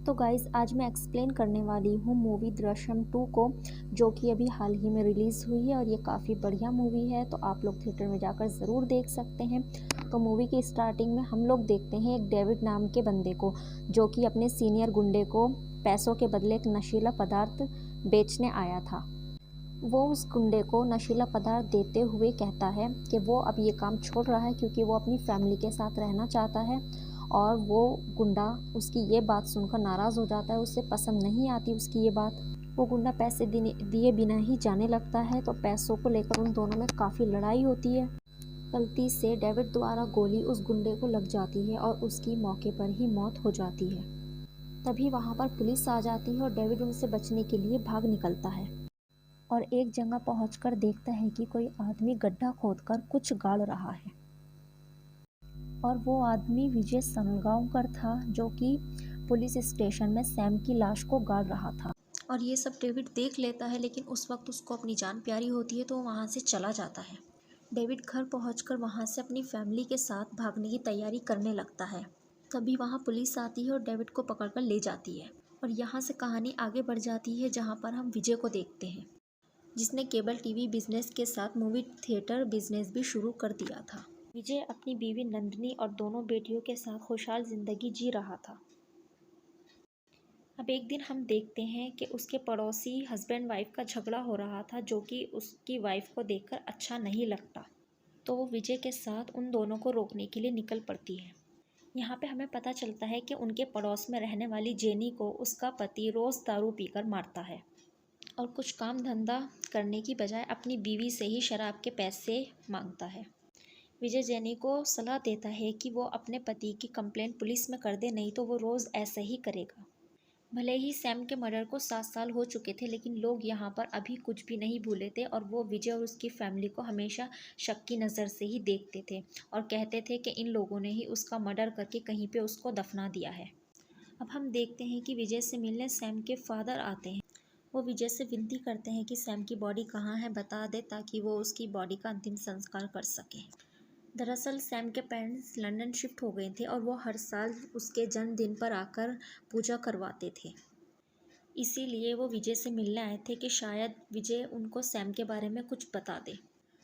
तो गाइज़ आज मैं एक्सप्लेन करने वाली हूँ मूवी दृश्यम 2 को, जो कि अभी हाल ही में रिलीज़ हुई है और ये काफ़ी बढ़िया मूवी है। तो आप लोग थिएटर में जाकर ज़रूर देख सकते हैं। तो मूवी की स्टार्टिंग में हम लोग देखते हैं एक डेविड नाम के बंदे को, जो कि अपने सीनियर गुंडे को पैसों के बदले एक नशीला पदार्थ बेचने आया था। वो उस गुंडे को नशीला पदार्थ देते हुए कहता है कि वो अब ये काम छोड़ रहा है क्योंकि वो अपनी फैमिली के साथ रहना चाहता है। और वो गुंडा उसकी ये बात सुनकर नाराज़ हो जाता है, उसे पसंद नहीं आती उसकी ये बात। वो गुंडा पैसे दिए बिना ही जाने लगता है। तो पैसों को लेकर उन दोनों में काफ़ी लड़ाई होती है। गलती से डेविड द्वारा गोली उस गुंडे को लग जाती है और उसकी मौके पर ही मौत हो जाती है। तभी वहाँ पर पुलिस आ जाती है और डेविड उनसे बचने के लिए भाग निकलता है और एक जगह पहुंचकर देखता है कि कोई आदमी गड्ढा खोदकर कुछ गाड़ रहा है। और वो आदमी विजय सनगांवकर था, जो कि पुलिस स्टेशन में सैम की लाश को गाड़ रहा था। और ये सब डेविड देख लेता है, लेकिन उस वक्त उसको अपनी जान प्यारी होती है तो वो वहाँ से चला जाता है। डेविड घर पहुंचकर वहाँ से अपनी फैमिली के साथ भागने की तैयारी करने लगता है। तभी वहाँ पुलिस आती है और डेविड को पकड़कर ले जाती है। और यहाँ से कहानी आगे बढ़ जाती है, जहाँ पर हम विजय को देखते हैं, जिसने केबल टीवी बिजनेस के साथ मूवी थिएटर बिजनेस भी शुरू कर दिया था। विजय अपनी बीवी नंदिनी और दोनों बेटियों के साथ खुशहाल जिंदगी जी रहा था। अब एक दिन हम देखते हैं कि उसके पड़ोसी हस्बैंड वाइफ का झगड़ा हो रहा था, जो कि उसकी वाइफ को देखकर अच्छा नहीं लगता। तो वो विजय के साथ उन दोनों को रोकने के लिए निकल पड़ती है। यहाँ पे हमें पता चलता है कि उनके पड़ोस में रहने वाली जेनी को उसका पति रोज़ दारू पीकर मारता है और कुछ काम धंधा करने की बजाय अपनी बीवी से ही शराब के पैसे मांगता है। विजय जेनी को सलाह देता है कि वो अपने पति की कंप्लेंट पुलिस में कर दे, नहीं तो वो रोज़ ऐसा ही करेगा। भले ही सैम के मर्डर को 7 साल हो चुके थे, लेकिन लोग यहाँ पर अभी कुछ भी नहीं भूले थे और वो विजय और उसकी फैमिली को हमेशा शक की नज़र से ही देखते थे और कहते थे कि इन लोगों ने ही उसका मर्डर करके कहीं पे उसको दफना दिया है। अब हम देखते हैं कि विजय से मिलने सैम के फादर आते हैं। वो विजय से विनती करते हैं कि सैम की बॉडी कहाँ है बता दे, ताकि वो उसकी बॉडी का अंतिम संस्कार कर सके। दरअसल सैम के पेरेंट्स लंदन शिफ्ट हो गए थे और वो हर साल उसके जन्मदिन पर आकर पूजा करवाते थे। इसीलिए वो विजय से मिलने आए थे कि शायद विजय उनको सैम के बारे में कुछ बता दे।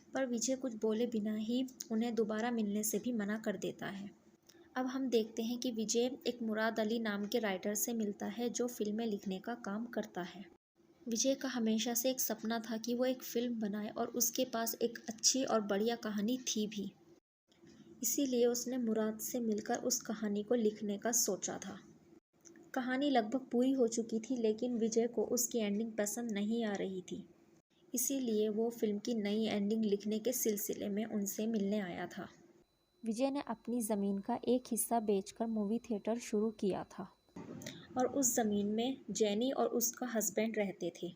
पर विजय कुछ बोले बिना ही उन्हें दोबारा मिलने से भी मना कर देता है। अब हम देखते हैं कि विजय एक मुराद अली नाम के राइटर से मिलता है, जो फिल्में लिखने का काम करता है। विजय का हमेशा से एक सपना था कि वो एक फ़िल्म बनाए और उसके पास एक अच्छी और बढ़िया कहानी थी भी। इसीलिए उसने मुराद से मिलकर उस कहानी को लिखने का सोचा था। कहानी लगभग पूरी हो चुकी थी, लेकिन विजय को उसकी एंडिंग पसंद नहीं आ रही थी। इसीलिए वो फिल्म की नई एंडिंग लिखने के सिलसिले में उनसे मिलने आया था। विजय ने अपनी ज़मीन का एक हिस्सा बेचकर मूवी थिएटर शुरू किया था और उस ज़मीन में जेनी और उसका हस्बैंड रहते थे।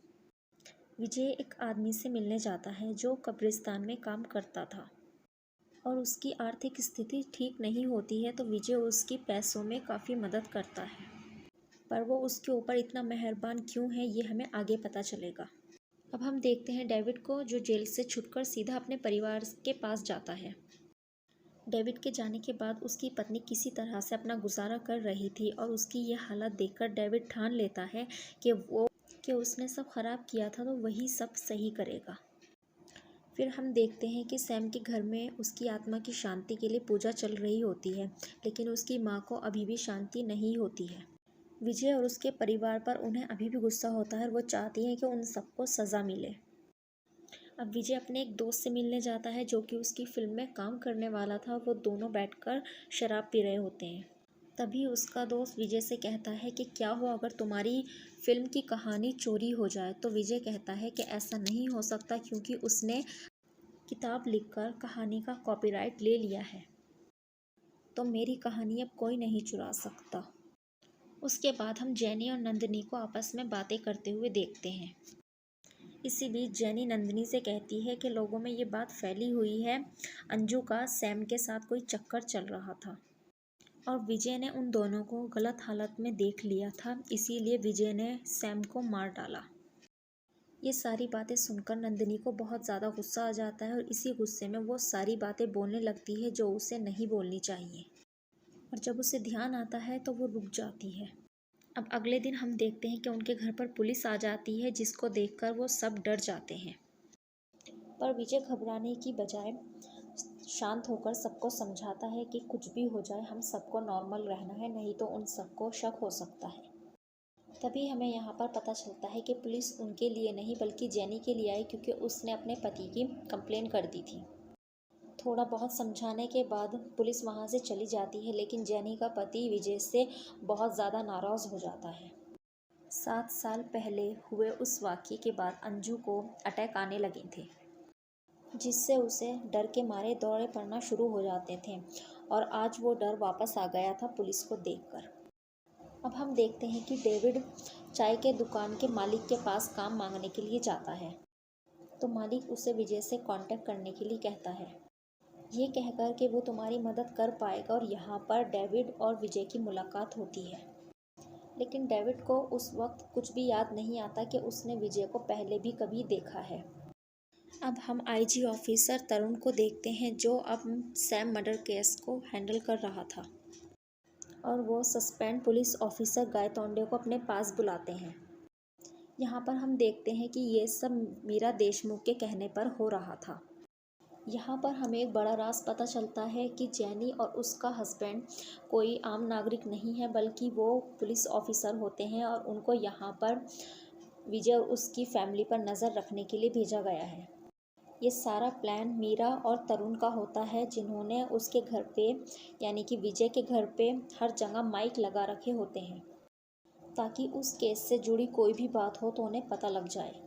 विजय एक आदमी से मिलने जाता है जो कब्रिस्तान में काम करता था और उसकी आर्थिक स्थिति ठीक नहीं होती है, तो विजय उसकी पैसों में काफ़ी मदद करता है। पर वो उसके ऊपर इतना मेहरबान क्यों है, ये हमें आगे पता चलेगा। अब हम देखते हैं डेविड को, जो जेल से छुटकर सीधा अपने परिवार के पास जाता है। डेविड के जाने के बाद उसकी पत्नी किसी तरह से अपना गुजारा कर रही थी और उसकी ये हालत देखकर डेविड ठान लेता है कि उसने सब खराब किया था तो वही सब सही करेगा। फिर हम देखते हैं कि सैम के घर में उसकी आत्मा की शांति के लिए पूजा चल रही होती है, लेकिन उसकी माँ को अभी भी शांति नहीं होती है। विजय और उसके परिवार पर उन्हें अभी भी गुस्सा होता है और वो चाहती हैं कि उन सबको सज़ा मिले। अब विजय अपने एक दोस्त से मिलने जाता है, जो कि उसकी फिल्म में काम करने वाला था। वो दोनों बैठकर शराब पी रहे होते हैं। तभी उसका दोस्त विजय से कहता है कि क्या हो अगर तुम्हारी फिल्म की कहानी चोरी हो जाए। तो विजय कहता है कि ऐसा नहीं हो सकता, क्योंकि उसने किताब लिखकर कहानी का कॉपीराइट ले लिया है, तो मेरी कहानी अब कोई नहीं चुरा सकता। उसके बाद हम जेनी और नंदिनी को आपस में बातें करते हुए देखते हैं। इसी बीच जेनी नंदिनी से कहती है कि लोगों में ये बात फैली हुई है अंजू का सैम के साथ कोई चक्कर चल रहा था और विजय ने उन दोनों को गलत हालत में देख लिया था, इसीलिए विजय ने सैम को मार डाला। ये सारी बातें सुनकर नंदिनी को बहुत ज़्यादा गुस्सा आ जाता है और इसी गुस्से में वो सारी बातें बोलने लगती है जो उसे नहीं बोलनी चाहिए। और जब उसे ध्यान आता है तो वो रुक जाती है। अब अगले दिन हम देखते हैं कि उनके घर पर पुलिस आ जाती है, जिसको देखकर वो सब डर जाते हैं। पर विजय घबराने की बजाय शांत होकर सबको समझाता है कि कुछ भी हो जाए हम सबको नॉर्मल रहना है, नहीं तो उन सबको शक हो सकता है। तभी हमें यहाँ पर पता चलता है कि पुलिस उनके लिए नहीं बल्कि जेनी के लिए आई, क्योंकि उसने अपने पति की कंप्लेन कर दी थी। थोड़ा बहुत समझाने के बाद पुलिस वहाँ से चली जाती है, लेकिन जेनी का पति विजय से बहुत ज़्यादा नाराज़ हो जाता है। 7 साल पहले हुए उस वाक़ये के बाद अंजू को अटैक आने लगे थे, जिससे उसे डर के मारे दौरे पड़ना शुरू हो जाते थे, और आज वो डर वापस आ गया था पुलिस को देखकर। अब हम देखते हैं कि डेविड चाय के दुकान के मालिक के पास काम मांगने के लिए जाता है, तो मालिक उसे विजय से कांटेक्ट करने के लिए कहता है, ये कहकर कि वो तुम्हारी मदद कर पाएगा, और यहाँ पर डेविड और विजय की मुलाकात होती है। लेकिन डेविड को उस वक्त कुछ भी याद नहीं आता कि उसने विजय को पहले भी कभी देखा है। अब हम आईजी ऑफिसर तरुण को देखते हैं, जो अब सैम मर्डर केस को हैंडल कर रहा था, और वो सस्पेंड पुलिस ऑफिसर गायतोंडे को अपने पास बुलाते हैं। यहाँ पर हम देखते हैं कि ये सब मीरा देशमुख के कहने पर हो रहा था। यहाँ पर हमें एक बड़ा राज पता चलता है कि जेनी और उसका हस्बैंड कोई आम नागरिक नहीं है, बल्कि वो पुलिस ऑफिसर होते हैं, और उनको यहाँ पर विजय और उसकी फैमिली पर नज़र रखने के लिए भेजा गया है। ये सारा प्लान मीरा और तरुण का होता है, जिन्होंने उसके घर पे यानी कि विजय के घर पे हर जगह माइक लगा रखे होते हैं, ताकि उस केस से जुड़ी कोई भी बात हो तो उन्हें पता लग जाए।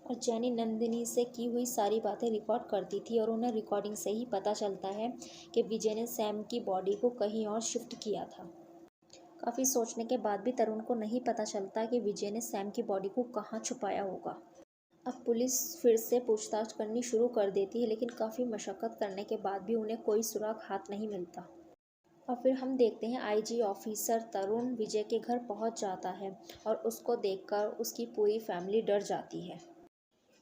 और जेनी नंदिनी से की हुई सारी बातें रिकॉर्ड करती थी, और उन्हें रिकॉर्डिंग से ही पता चलता है कि विजय ने सैम की बॉडी को कहीं और शिफ्ट किया था। काफ़ी सोचने के बाद भी तरुण को नहीं पता चलता कि विजय ने सैम की बॉडी को कहाँ छुपाया होगा। अब पुलिस फिर से पूछताछ करनी शुरू कर देती है, लेकिन काफ़ी मशक्क़त करने के बाद भी उन्हें कोई सुराग हाथ नहीं मिलता। और फिर हम देखते हैं आईजी ऑफिसर तरुण विजय के घर पहुंच जाता है, और उसको देखकर उसकी पूरी फैमिली डर जाती है,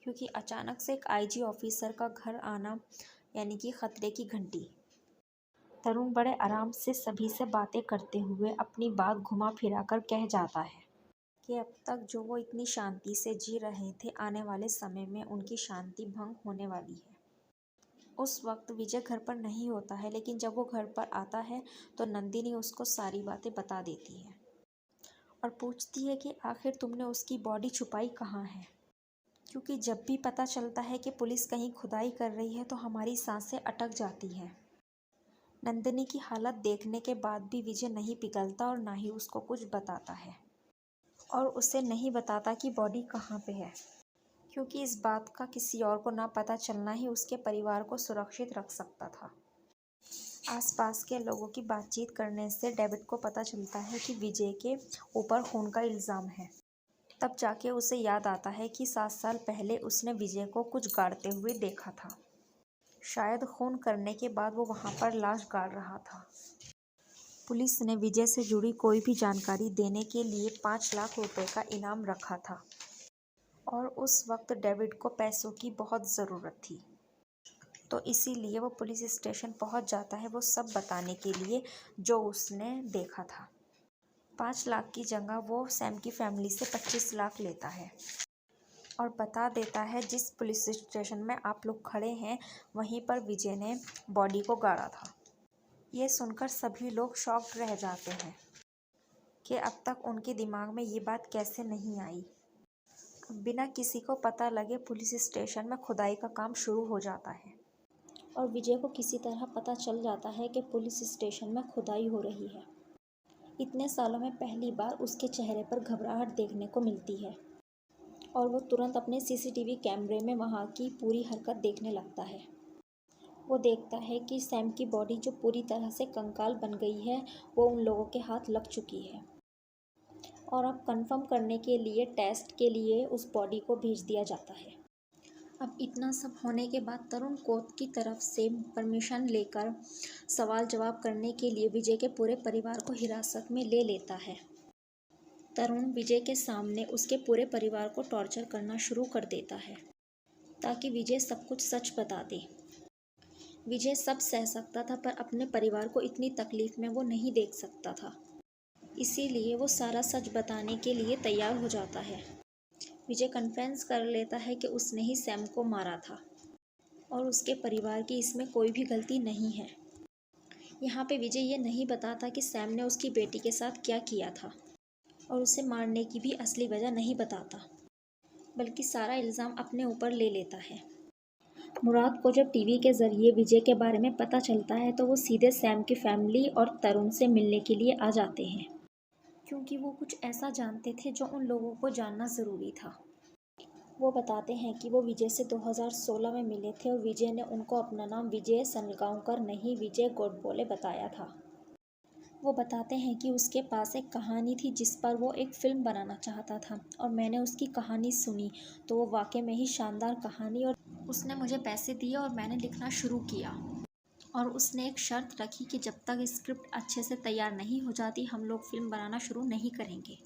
क्योंकि अचानक से एक आईजी ऑफिसर का घर आना यानी कि खतरे की घंटी। तरुण बड़े आराम से सभी से बातें करते हुए अपनी बात घुमा फिरा कर कह जाता है कि अब तक जो वो इतनी शांति से जी रहे थे, आने वाले समय में उनकी शांति भंग होने वाली है। उस वक्त विजय घर पर नहीं होता है, लेकिन जब वो घर पर आता है तो नंदिनी उसको सारी बातें बता देती है, और पूछती है कि आखिर तुमने उसकी बॉडी छुपाई कहाँ है, क्योंकि जब भी पता चलता है कि पुलिस कहीं खुदाई कर रही है तो हमारी सांसें अटक जाती हैं। नंदिनी की हालत देखने के बाद भी विजय नहीं पिघलता और ना ही उसको कुछ बताता है, और उसे नहीं बताता कि बॉडी कहाँ पे है, क्योंकि इस बात का किसी और को ना पता चलना ही उसके परिवार को सुरक्षित रख सकता था। आसपास के लोगों की बातचीत करने से डेविड को पता चलता है कि विजय के ऊपर खून का इल्ज़ाम है। तब जाके उसे याद आता है कि 7 साल पहले उसने विजय को कुछ गाड़ते हुए देखा था। शायद खून करने के बाद वो वहाँ पर लाश गाड़ रहा था। पुलिस ने विजय से जुड़ी कोई भी जानकारी देने के लिए 5 लाख रुपए का इनाम रखा था, और उस वक्त डेविड को पैसों की बहुत ज़रूरत थी, तो इसीलिए वो पुलिस स्टेशन पहुंच जाता है वो सब बताने के लिए जो उसने देखा था। 5 लाख की जगह वो सैम की फैमिली से 25 लाख लेता है, और बता देता है जिस पुलिस स्टेशन में आप लोग खड़े हैं वहीं पर विजय ने बॉडी को गाड़ा था। ये सुनकर सभी लोग शॉक्ड रह जाते हैं कि अब तक उनके दिमाग में ये बात कैसे नहीं आई। बिना किसी को पता लगे पुलिस स्टेशन में खुदाई का काम शुरू हो जाता है, और विजय को किसी तरह पता चल जाता है कि पुलिस स्टेशन में खुदाई हो रही है। इतने सालों में पहली बार उसके चेहरे पर घबराहट देखने को मिलती है, और वो तुरंत अपने सीसीटीवी कैमरे में वहाँ की पूरी हरकत देखने लगता है। वो देखता है कि सैम की बॉडी जो पूरी तरह से कंकाल बन गई है वो उन लोगों के हाथ लग चुकी है, और अब कंफर्म करने के लिए टेस्ट के लिए उस बॉडी को भेज दिया जाता है। अब इतना सब होने के बाद तरुण कोर्ट की तरफ से परमिशन लेकर सवाल जवाब करने के लिए विजय के पूरे परिवार को हिरासत में ले लेता है। तरुण विजय के सामने उसके पूरे परिवार को टॉर्चर करना शुरू कर देता है, ताकि विजय सब कुछ सच बता दे। विजय सब सह सकता था, पर अपने परिवार को इतनी तकलीफ में वो नहीं देख सकता था। इसीलिए वो सारा सच बताने के लिए तैयार हो जाता है। विजय कन्फेस कर लेता है कि उसने ही सैम को मारा था और उसके परिवार की इसमें कोई भी गलती नहीं है। यहाँ पे विजय ये नहीं बताता कि सैम ने उसकी बेटी के साथ क्या किया था और उसे मारने की भी असली वजह नहीं बताता, बल्कि सारा इल्ज़ाम अपने ऊपर ले लेता है। मुराद को जब टीवी के ज़रिए विजय के बारे में पता चलता है तो वो सीधे सैम की फैमिली और तरुण से मिलने के लिए आ जाते हैं, क्योंकि वो कुछ ऐसा जानते थे जो उन लोगों को जानना ज़रूरी था। वो बताते हैं कि वो विजय से 2016 में मिले थे और विजय ने उनको अपना नाम विजय सनगांवकर नहीं विजय गोडबोले बताया था। वो बताते हैं कि उसके पास एक कहानी थी जिस पर वो एक फ़िल्म बनाना चाहता था और मैंने उसकी कहानी सुनी तो वो वाकई में ही शानदार कहानी और उसने मुझे पैसे दिए और मैंने लिखना शुरू किया। और उसने एक शर्त रखी कि जब तक स्क्रिप्ट अच्छे से तैयार नहीं हो जाती हम लोग फ़िल्म बनाना शुरू नहीं करेंगे।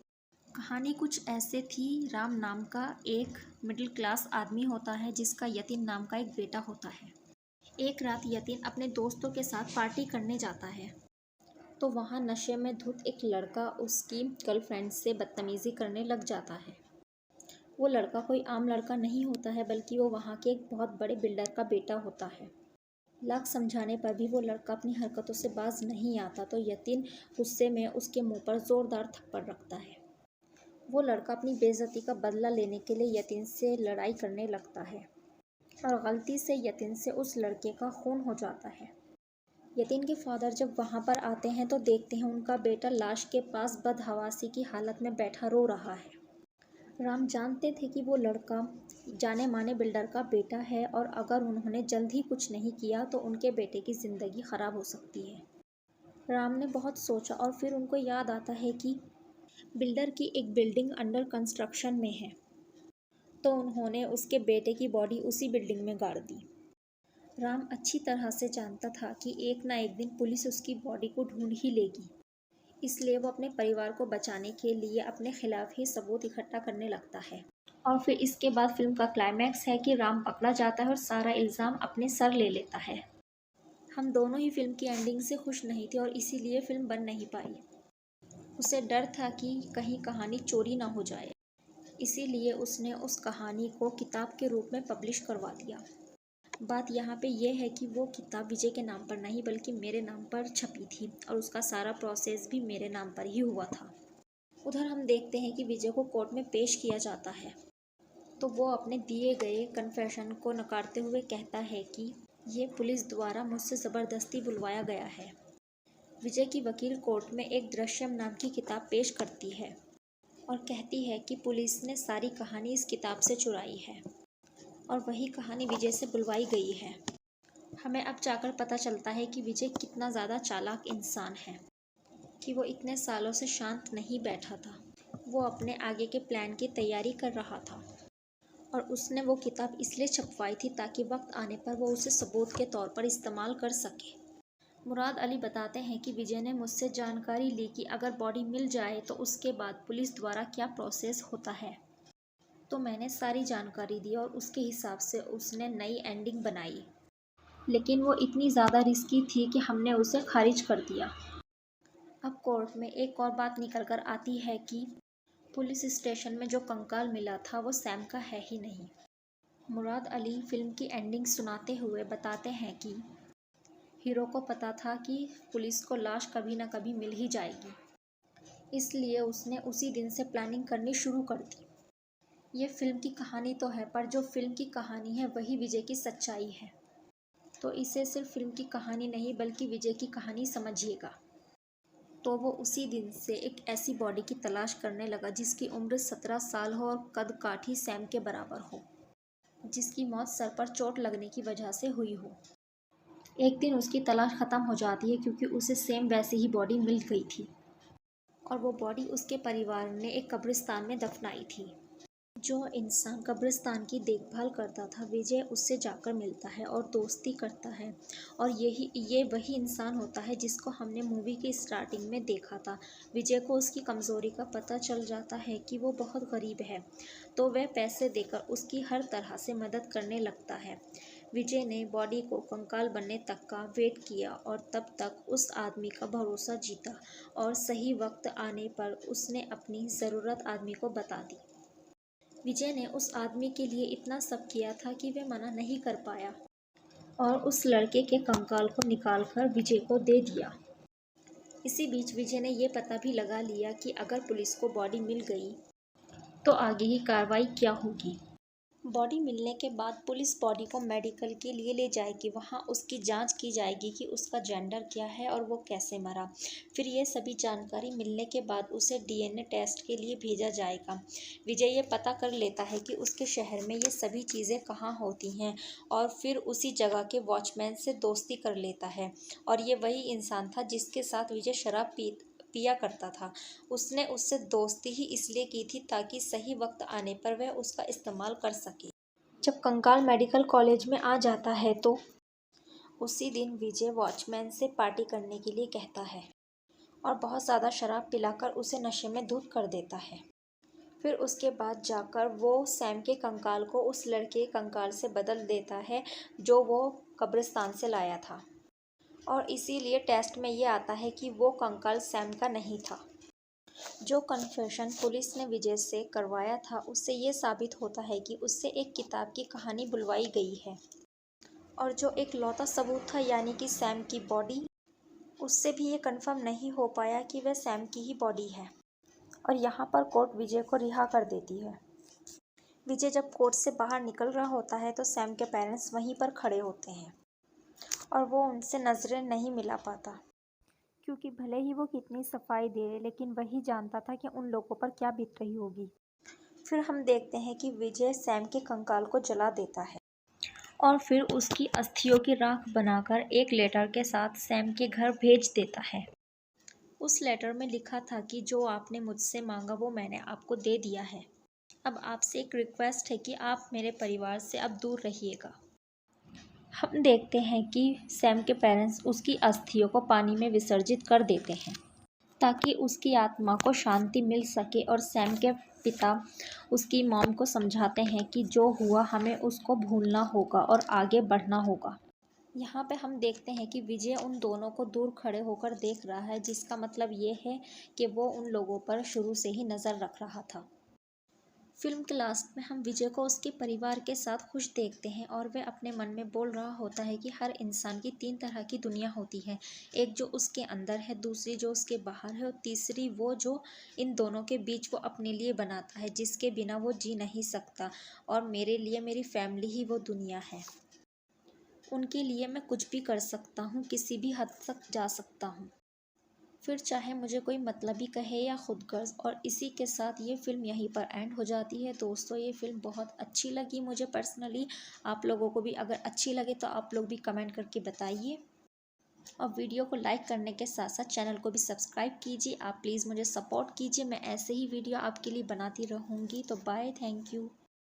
कहानी कुछ ऐसे थी। राम नाम का एक मिडिल क्लास आदमी होता है जिसका यतीन नाम का एक बेटा होता है। एक रात यतीन अपने दोस्तों के साथ पार्टी करने जाता है तो वहाँ नशे में धुत एक लड़का उसकी गर्लफ्रेंड से बदतमीज़ी करने लग जाता है। वो लड़का कोई आम लड़का नहीं होता है, बल्कि वो वहाँ के एक बहुत बड़े बिल्डर का बेटा होता है। लाख समझाने पर भी वो लड़का अपनी हरकतों से बाज नहीं आता तो यतीन गुस्से में उसके मुंह पर ज़ोरदार थप्पड़ रखता है। वो लड़का अपनी बेइज्जती का बदला लेने के लिए यतीन से लड़ाई करने लगता है और गलती से यतीन से उस लड़के का खून हो जाता है। यतीन के फादर जब वहाँ पर आते हैं तो देखते हैं उनका बेटा लाश के पास बदहवासी की हालत में बैठा रो रहा है। राम जानते थे कि वो लड़का जाने माने बिल्डर का बेटा है और अगर उन्होंने जल्द ही कुछ नहीं किया तो उनके बेटे की ज़िंदगी ख़राब हो सकती है। राम ने बहुत सोचा और फिर उनको याद आता है कि बिल्डर की एक बिल्डिंग अंडर कंस्ट्रक्शन में है, तो उन्होंने उसके बेटे की बॉडी उसी बिल्डिंग में गाड़ दी। राम अच्छी तरह से जानता था कि एक ना एक दिन पुलिस उसकी बॉडी को ढूंढ ही लेगी, इसलिए वो अपने परिवार को बचाने के लिए अपने खिलाफ ही सबूत इकट्ठा करने लगता है। और फिर इसके बाद फिल्म का क्लाइमैक्स है कि राम पकड़ा जाता है और सारा इल्ज़ाम अपने सर ले लेता है। हम दोनों ही फिल्म की एंडिंग से खुश नहीं थे और इसीलिए फिल्म बन नहीं पाई। उसे डर था कि कहीं कहानी चोरी ना हो जाए, इसीलिए उसने उस कहानी को किताब के रूप में पब्लिश करवा दिया। बात यहाँ पे ये है कि वो किताब विजय के नाम पर नहीं बल्कि मेरे नाम पर छपी थी और उसका सारा प्रोसेस भी मेरे नाम पर ही हुआ था। उधर हम देखते हैं कि विजय को कोर्ट में पेश किया जाता है तो वो अपने दिए गए कन्फेशन को नकारते हुए कहता है कि ये पुलिस द्वारा मुझसे ज़बरदस्ती बुलवाया गया है। विजय की वकील कोर्ट में एक दृश्यम नाम की किताब पेश करती है और कहती है कि पुलिस ने सारी कहानी इस किताब से चुराई है और वही कहानी विजय से बुलवाई गई है। हमें अब जाकर पता चलता है कि विजय कितना ज़्यादा चालाक इंसान है कि वो इतने सालों से शांत नहीं बैठा था। वो अपने आगे के प्लान की तैयारी कर रहा था और उसने वो किताब इसलिए छपवाई थी ताकि वक्त आने पर वो उसे सबूत के तौर पर इस्तेमाल कर सके। मुराद अली बताते हैं कि विजय ने मुझसे जानकारी ली कि अगर बॉडी मिल जाए तो उसके बाद पुलिस द्वारा क्या प्रोसेस होता है, तो मैंने सारी जानकारी दी और उसके हिसाब से उसने नई एंडिंग बनाई, लेकिन वो इतनी ज़्यादा रिस्की थी कि हमने उसे खारिज कर दिया। अब कोर्ट में एक और बात निकल कर आती है कि पुलिस स्टेशन में जो कंकाल मिला था वो सैम का है ही नहीं। मुराद अली फिल्म की एंडिंग सुनाते हुए बताते हैं कि हीरो को पता था कि पुलिस को लाश कभी ना कभी मिल ही जाएगी, इसलिए उसने उसी दिन से प्लानिंग करनी शुरू कर दी। ये फिल्म की कहानी तो है, पर जो फिल्म की कहानी है वही विजय की सच्चाई है, तो इसे सिर्फ फिल्म की कहानी नहीं बल्कि विजय की कहानी समझिएगा। तो वो उसी दिन से एक ऐसी बॉडी की तलाश करने लगा जिसकी उम्र 17 साल हो और कद काठी सैम के बराबर हो, जिसकी मौत सर पर चोट लगने की वजह से हुई हो। एक दिन उसकी तलाश ख़त्म हो जाती है क्योंकि उसे सेम वैसी ही बॉडी मिल गई थी और वो बॉडी उसके परिवार ने एक कब्रिस्तान में दफनाई थी। जो इंसान कब्रिस्तान की देखभाल करता था विजय उससे जाकर मिलता है और दोस्ती करता है और ये वही इंसान होता है जिसको हमने मूवी की स्टार्टिंग में देखा था। विजय को उसकी कमज़ोरी का पता चल जाता है कि वो बहुत गरीब है, तो वह पैसे देकर उसकी हर तरह से मदद करने लगता है। विजय ने बॉडी को कंकाल बनने तक का वेट किया और तब तक उस आदमी का भरोसा जीता और सही वक्त आने पर उसने अपनी ज़रूरत आदमी को बता दी। विजय ने उस आदमी के लिए इतना सब किया था कि वह मना नहीं कर पाया और उस लड़के के कंकाल को निकालकर विजय को दे दिया। इसी बीच विजय ने ये पता भी लगा लिया कि अगर पुलिस को बॉडी मिल गई तो आगे की कार्रवाई क्या होगी। बॉडी मिलने के बाद पुलिस बॉडी को मेडिकल के लिए ले जाएगी। वहाँ उसकी जांच की जाएगी कि उसका जेंडर क्या है और वो कैसे मरा। फिर ये सभी जानकारी मिलने के बाद उसे डीएनए टेस्ट के लिए भेजा जाएगा। विजय ये पता कर लेता है कि उसके शहर में ये सभी चीज़ें कहाँ होती हैं और फिर उसी जगह के वॉचमैन से दोस्ती कर लेता है। और ये वही इंसान था जिसके साथ विजय शराब पिया करता था। उसने उससे दोस्ती ही इसलिए की थी ताकि सही वक्त आने पर वह उसका इस्तेमाल कर सके। जब कंकाल मेडिकल कॉलेज में आ जाता है तो उसी दिन विजय वॉचमैन से पार्टी करने के लिए कहता है और बहुत ज़्यादा शराब पिलाकर उसे नशे में धुत कर देता है। फिर उसके बाद जाकर वो सैम के कंकाल को उस लड़के के कंकाल से बदल देता है जो वो कब्रिस्तान से लाया था और इसीलिए टेस्ट में ये आता है कि वो कंकाल सैम का नहीं था। जो कन्फेशन पुलिस ने विजय से करवाया था उससे ये साबित होता है कि उससे एक किताब की कहानी बुलवाई गई है और जो एक लौता सबूत था यानी कि सैम की बॉडी, उससे भी ये कंफर्म नहीं हो पाया कि वह सैम की ही बॉडी है। और यहाँ पर कोर्ट विजय को रिहा कर देती है। विजय जब कोर्ट से बाहर निकल रहा होता है तो सैम के पेरेंट्स वहीं पर खड़े होते हैं और वो उनसे नज़रें नहीं मिला पाता क्योंकि भले ही वो कितनी सफाई दे लेकिन वही जानता था कि उन लोगों पर क्या बीत रही होगी। फिर हम देखते हैं कि विजय सैम के कंकाल को जला देता है और फिर उसकी अस्थियों की राख बनाकर एक लेटर के साथ सैम के घर भेज देता है। उस लेटर में लिखा था कि जो आपने मुझसे मांगा वो मैंने आपको दे दिया है। अब आपसे एक रिक्वेस्ट है कि आप मेरे परिवार से अब दूर रहिएगा। हम देखते हैं कि सैम के पेरेंट्स उसकी अस्थियों को पानी में विसर्जित कर देते हैं ताकि उसकी आत्मा को शांति मिल सके और सैम के पिता उसकी मॉम को समझाते हैं कि जो हुआ हमें उसको भूलना होगा और आगे बढ़ना होगा। यहाँ पे हम देखते हैं कि विजय उन दोनों को दूर खड़े होकर देख रहा है जिसका मतलब ये है कि वो उन लोगों पर शुरू से ही नज़र रख रहा था। फिल्म के लास्ट में हम विजय को उसके परिवार के साथ खुश देखते हैं और वह अपने मन में बोल रहा होता है कि हर इंसान की 3 तरह की दुनिया होती है, एक जो उसके अंदर है, दूसरी जो उसके बाहर है और तीसरी वो जो इन दोनों के बीच वो अपने लिए बनाता है जिसके बिना वो जी नहीं सकता। और मेरे लिए मेरी फैमिली ही वो दुनिया है। उनके लिए मैं कुछ भी कर सकता हूँ, किसी भी हद तक जा सकता हूँ, फिर चाहे मुझे कोई मतलबी कहे या खुदगर्ज। और इसी के साथ ये फ़िल्म यहीं पर एंड हो जाती है। दोस्तों ये फ़िल्म बहुत अच्छी लगी मुझे पर्सनली। आप लोगों को भी अगर अच्छी लगे तो आप लोग भी कमेंट करके बताइए और वीडियो को लाइक करने के साथ साथ चैनल को भी सब्सक्राइब कीजिए। आप प्लीज़ मुझे सपोर्ट कीजिए, मैं ऐसे ही वीडियो आपके लिए बनाती रहूँगी। तो बाय, थैंक यू।